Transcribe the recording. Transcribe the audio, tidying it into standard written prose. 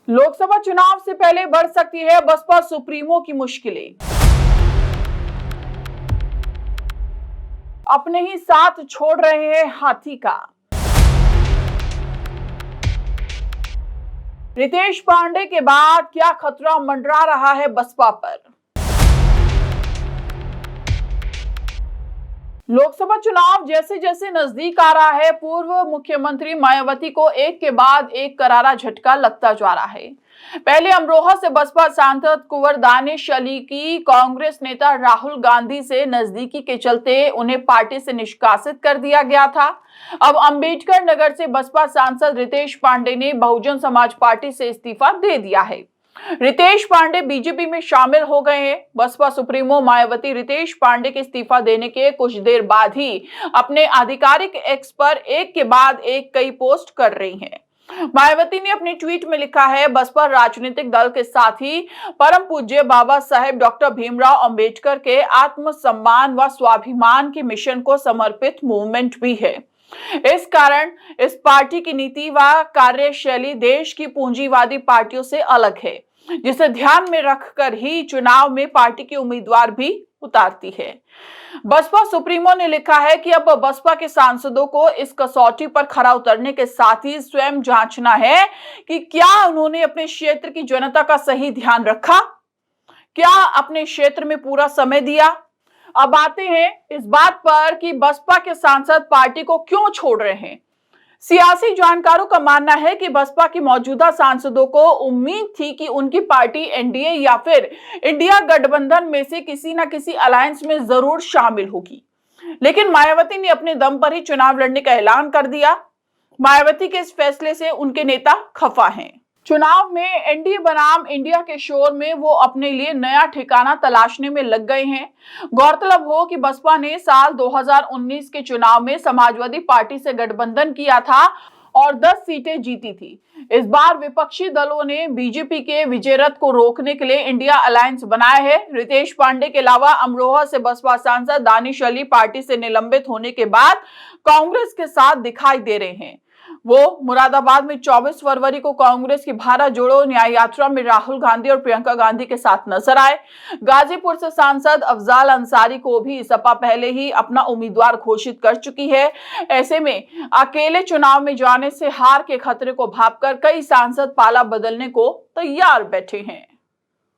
लोकसभा चुनाव से पहले बढ़ सकती है बसपा सुप्रीमो की मुश्किलें। अपने ही साथ छोड़ रहे हैं हाथी का। रितेश पांडे के बाद क्या खतरा मंडरा रहा है बसपा पर। लोकसभा चुनाव जैसे जैसे नजदीक आ रहा है, पूर्व मुख्यमंत्री मायावती को एक के बाद एक करारा झटका लगता जा रहा है। पहले अमरोहा से बसपा सांसद कुंवर दानिश अली की कांग्रेस नेता राहुल गांधी से नजदीकी के चलते उन्हें पार्टी से निष्कासित कर दिया गया था। अब अंबेडकर नगर से बसपा सांसद रितेश पांडे ने बहुजन समाज पार्टी से इस्तीफा दे दिया है। रितेश पांडे बीजेपी में शामिल हो गए हैं। बसपा सुप्रीमो मायावती रितेश पांडे के इस्तीफा देने के कुछ देर बाद ही अपने आधिकारिक एक्स पर एक के बाद एक कई पोस्ट कर रही हैं। मायावती ने अपने ट्वीट में लिखा है, बसपा राजनीतिक दल के साथ ही परम पूज्य बाबा साहेब डॉक्टर भीमराव अंबेडकर के आत्मसम्मान व स्वाभिमान के मिशन को समर्पित मूवमेंट भी है। इस कारण इस पार्टी की नीति व कार्यशैली देश की पूंजीवादी पार्टियों से अलग है, जिसे ध्यान में रखकर ही चुनाव में पार्टी के उम्मीदवार भी उतारती है। बसपा सुप्रीमो ने लिखा है कि अब बसपा के सांसदों को इस कसौटी पर खरा उतरने के साथ ही स्वयं जांचना है कि क्या उन्होंने अपने क्षेत्र की जनता का सही ध्यान रखा, क्या अपने क्षेत्र में पूरा समय दिया। अब आते हैं इस बात पर कि बसपा के सांसद पार्टी को क्यों छोड़ रहे हैं। सियासी जानकारों का मानना है कि बसपा के मौजूदा सांसदों को उम्मीद थी कि उनकी पार्टी एनडीए या फिर इंडिया गठबंधन में से किसी न किसी अलायंस में जरूर शामिल होगी, लेकिन मायावती ने अपने दम पर ही चुनाव लड़ने का ऐलान कर दिया। मायावती के इस फैसले से उनके नेता खफा हैं। चुनाव में एनडीए बनाम इंडिया के शोर में वो अपने लिए नया ठिकाना तलाशने में लग गए हैं। गौरतलब हो कि बसपा ने साल 2019 के चुनाव में समाजवादी पार्टी से गठबंधन किया था और 10 सीटें जीती थी। इस बार विपक्षी दलों ने बीजेपी के विजय रथ को रोकने के लिए इंडिया अलायंस बनाया है। रितेश पांडे के अलावा अमरोहा से बसपा सांसद दानिश अली पार्टी से निलंबित होने के बाद कांग्रेस के साथ दिखाई दे रहे हैं। वो मुरादाबाद में 24 फरवरी को कांग्रेस की भारत जोड़ो न्याय यात्रा में राहुल गांधी और प्रियंका गांधी के साथ नजर आए। गाजीपुर से सांसद अफजाल अंसारी को भी सपा पहले ही अपना उम्मीदवार घोषित कर चुकी है। ऐसे में अकेले चुनाव में जाने से हार के खतरे को भांपकर कई सांसद पाला बदलने को तैयार बैठे हैं।